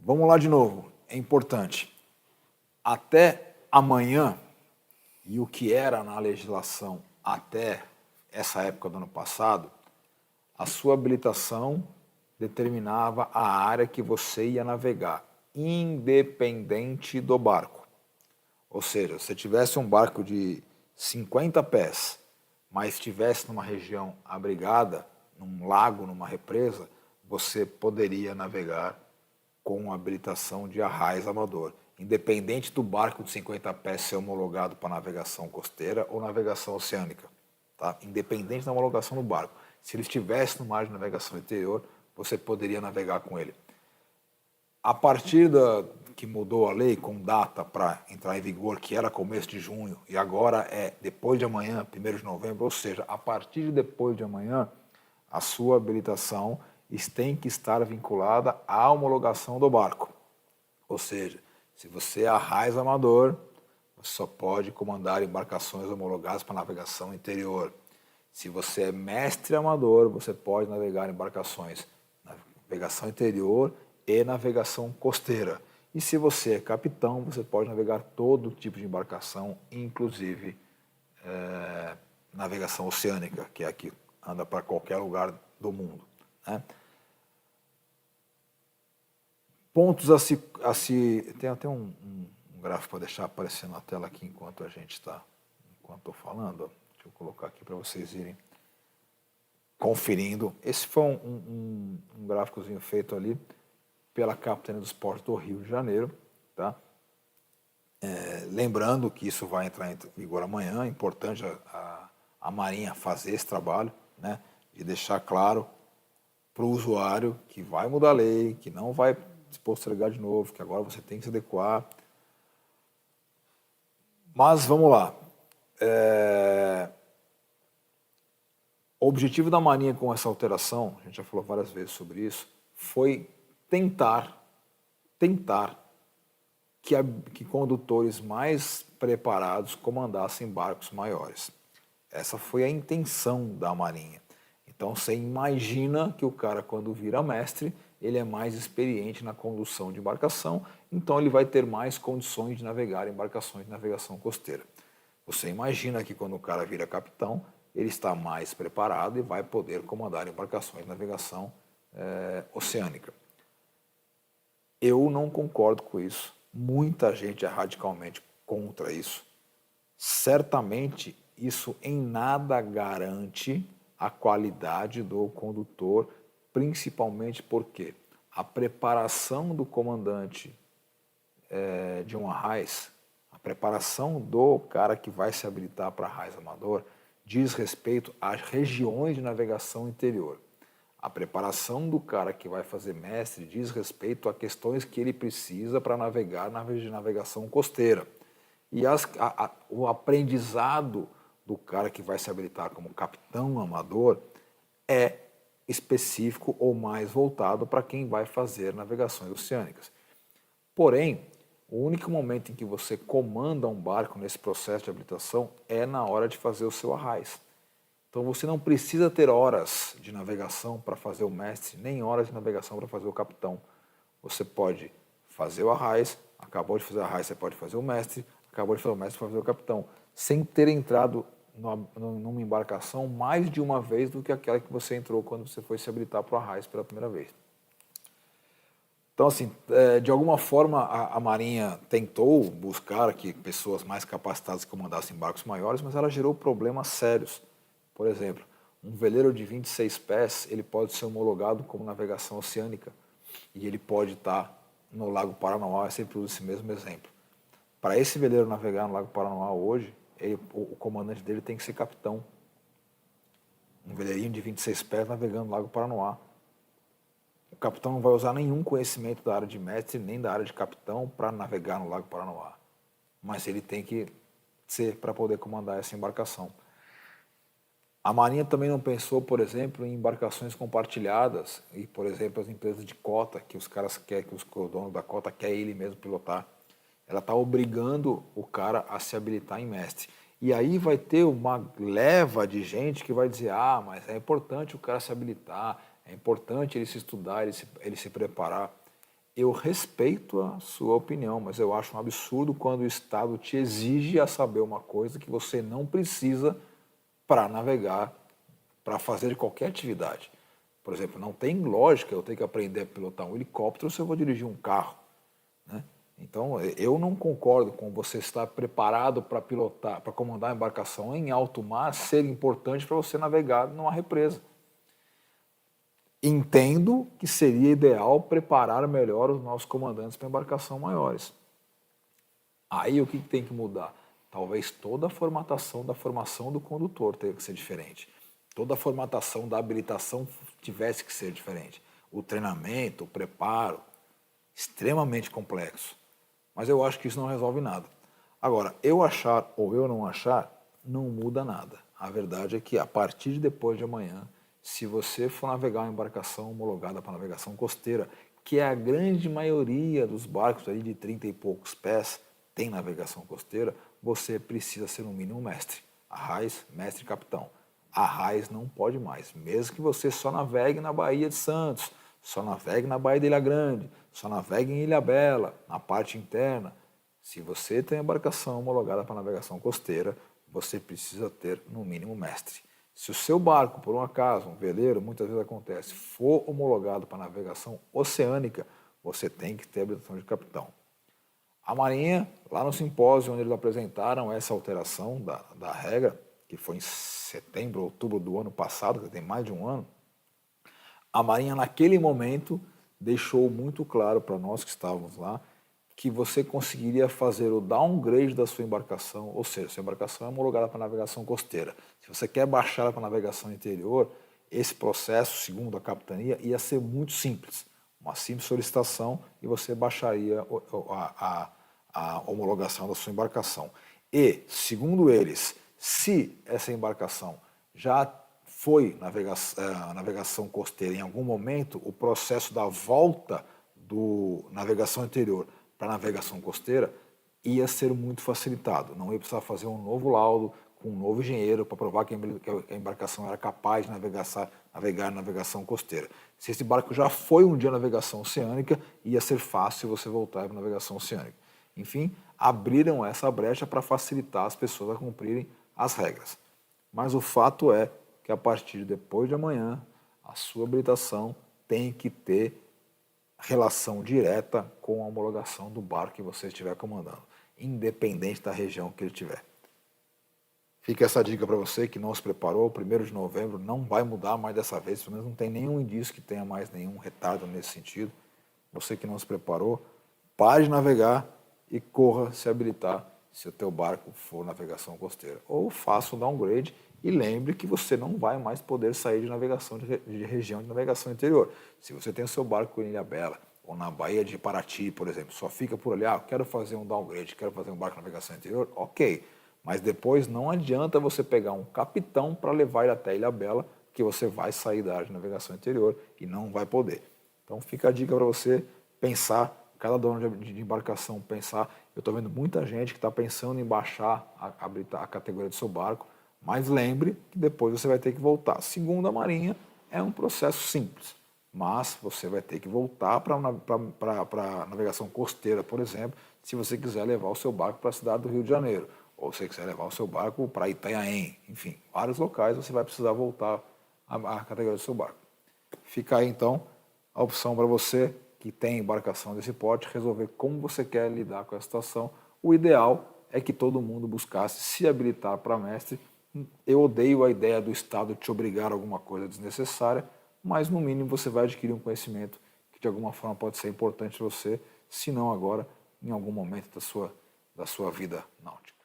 Vamos lá de novo, é importante. Até amanhã, e o que era na legislação até essa época do ano passado, a sua habilitação determinava a área que você ia navegar, independente do barco. Ou seja, se você tivesse um barco de 50 pés, mas estivesse numa região abrigada, num lago, numa represa, você poderia navegar com habilitação de arraiz amador, independente do barco de 50 pés ser homologado para navegação costeira ou navegação oceânica. Tá? Independente da homologação do barco. Se ele estivesse no mar de navegação interior, você poderia navegar com ele. A partir que mudou a lei com data para entrar em vigor, que era começo de junho, e agora é depois de amanhã, 1º de novembro, ou seja, a partir de depois de amanhã, a sua habilitação tem que estar vinculada à homologação do barco. Ou seja, se você é arraiz amador, você só pode comandar embarcações homologadas para navegação interior. Se você é mestre amador, você pode navegar embarcações navegação interior e navegação costeira. E se você é capitão, você pode navegar todo tipo de embarcação, inclusive navegação oceânica, que é a que anda para qualquer lugar do mundo. Né? Pontos a se... Tem até um gráfico para deixar aparecendo na tela aqui enquanto estou falando. Deixa eu colocar aqui para vocês irem conferindo. Esse foi um gráficozinho feito ali pela Capitania dos Portos do Rio de Janeiro. Tá? Lembrando que isso vai entrar em vigor amanhã, é importante a Marinha fazer esse trabalho, né, de deixar claro para o usuário que vai mudar a lei, que não vai se postergar de novo, que agora você tem que se adequar. Mas vamos lá. O objetivo da Marinha com essa alteração, a gente já falou várias vezes sobre isso, foi tentar que condutores mais preparados comandassem barcos maiores. Essa foi a intenção da Marinha. Então você imagina que o cara, quando vira mestre, ele é mais experiente na condução de embarcação, então ele vai ter mais condições de navegar em embarcações de navegação costeira. Você imagina que quando o cara vira capitão, ele está mais preparado e vai poder comandar embarcações de navegação oceânica. Eu não concordo com isso. Muita gente é radicalmente contra isso. Certamente, isso em nada garante a qualidade do condutor, principalmente porque a preparação do comandante de um arraiz, a preparação do cara que vai se habilitar para arraiz amador, diz respeito às regiões de navegação interior. A preparação do cara que vai fazer mestre diz respeito a questões que ele precisa para navegar na navegação costeira. E o aprendizado do cara que vai se habilitar como capitão amador é específico ou mais voltado para quem vai fazer navegações oceânicas. Porém, o único momento em que você comanda um barco nesse processo de habilitação é na hora de fazer o seu arraiz. Então você não precisa ter horas de navegação para fazer o mestre, nem horas de navegação para fazer o capitão. Você pode fazer o arraiz, acabou de fazer o arraiz, você pode fazer o mestre, acabou de fazer o mestre, para fazer o capitão, sem ter entrado numa embarcação mais de uma vez do que aquela que você entrou quando você foi se habilitar para o arraiz pela primeira vez. Então, assim, de alguma forma, a Marinha tentou buscar que pessoas mais capacitadas comandassem barcos maiores, mas ela gerou problemas sérios. Por exemplo, um veleiro de 26 pés, ele pode ser homologado como navegação oceânica e ele pode estar no Lago Paranoá, eu sempre uso esse mesmo exemplo. Para esse veleiro navegar no Lago Paranoá hoje, o comandante dele tem que ser capitão. Um veleirinho de 26 pés navegando no Lago Paranoá. O capitão não vai usar nenhum conhecimento da área de mestre, nem da área de capitão para navegar no Lago Paranoá. Mas ele tem que ser para poder comandar essa embarcação. A Marinha também não pensou, por exemplo, em embarcações compartilhadas e, por exemplo, as empresas de cota, que os caras querem, que o dono da cota quer ele mesmo pilotar. Ela está obrigando o cara a se habilitar em mestre. E aí vai ter uma leva de gente que vai dizer, mas é importante o cara se habilitar, é importante ele se estudar, ele se preparar. Eu respeito a sua opinião, mas eu acho um absurdo quando o Estado te exige a saber uma coisa que você não precisa para navegar, para fazer qualquer atividade. Por exemplo, não tem lógica eu ter que aprender a pilotar um helicóptero se eu vou dirigir um carro, né? Então, eu não concordo com você estar preparado para pilotar, para comandar a embarcação em alto mar ser importante para você navegar numa represa. Entendo que seria ideal preparar melhor os nossos comandantes para embarcação maiores. Aí o que tem que mudar? Talvez toda a formatação da formação do condutor tenha que ser diferente. Toda a formatação da habilitação tivesse que ser diferente. O treinamento, o preparo, extremamente complexo. Mas eu acho que isso não resolve nada. Agora, eu achar ou eu não achar, não muda nada. A verdade é que a partir de depois de amanhã, se você for navegar uma embarcação homologada para navegação costeira, que é a grande maioria dos barcos aí de 30 e poucos pés, tem navegação costeira, você precisa ser no mínimo mestre. Arraiz, mestre e capitão. Arraiz não pode mais. Mesmo que você só navegue na Baía de Santos, só navegue na Baía de Ilha Grande, só navegue em Ilhabela, na parte interna. Se você tem embarcação homologada para navegação costeira, você precisa ter no mínimo mestre. Se o seu barco, por um acaso, um veleiro, muitas vezes acontece, for homologado para navegação oceânica, você tem que ter habilitação de capitão. A Marinha, lá no simpósio onde eles apresentaram essa alteração da regra, que foi em setembro, outubro do ano passado, que tem mais de um ano, a Marinha naquele momento deixou muito claro para nós que estávamos lá que você conseguiria fazer o downgrade da sua embarcação, ou seja, sua embarcação é homologada para navegação costeira. Se você quer baixar para navegação interior, esse processo, segundo a capitania, ia ser muito simples. Uma simples solicitação e você baixaria a homologação da sua embarcação. E, segundo eles, se essa embarcação já foi navegação costeira em algum momento, o processo da volta do navegação interior para navegação costeira ia ser muito facilitado. Não ia precisar fazer um novo laudo com um novo engenheiro para provar que a embarcação era capaz de navegar na navegação costeira. Se esse barco já foi um dia navegação oceânica, ia ser fácil você voltar para navegação oceânica. Enfim, abriram essa brecha para facilitar as pessoas a cumprirem as regras. Mas o fato é que a partir de depois de amanhã, a sua habilitação tem que ter relação direta com a homologação do barco que você estiver comandando, independente da região que ele tiver. Fica essa dica para você que não se preparou, 1º de novembro não vai mudar mais dessa vez, pelo menos não tem nenhum indício que tenha mais nenhum retardo nesse sentido. Você que não se preparou, pare de navegar e corra se habilitar se o teu barco for navegação costeira. Ou faça um downgrade e lembre que você não vai mais poder sair de navegação de região de navegação interior. Se você tem o seu barco em Ilhabela ou na Baía de Paraty, por exemplo, só fica por ali, quero fazer um downgrade, quero fazer um barco de navegação interior, ok. Mas depois não adianta você pegar um capitão para levar ele até Ilhabela, que você vai sair da área de navegação interior e não vai poder. Então fica a dica para você pensar, cada dono de embarcação pensar. Eu estou vendo muita gente que está pensando em baixar a categoria do seu barco, mas lembre que depois você vai ter que voltar. Segundo a Marinha, é um processo simples, mas você vai ter que voltar para a navegação costeira, por exemplo, se você quiser levar o seu barco para a cidade do Rio de Janeiro, ou se você quiser levar o seu barco para Itanhaém, enfim, vários locais você vai precisar voltar à categoria do seu barco. Fica aí então a opção para você que tem embarcação desse porte resolver como você quer lidar com a situação. O ideal é que todo mundo buscasse se habilitar para mestre. Eu odeio a ideia do Estado te obrigar a alguma coisa desnecessária, mas no mínimo você vai adquirir um conhecimento que de alguma forma pode ser importante para você, se não agora, em algum momento da sua vida náutica.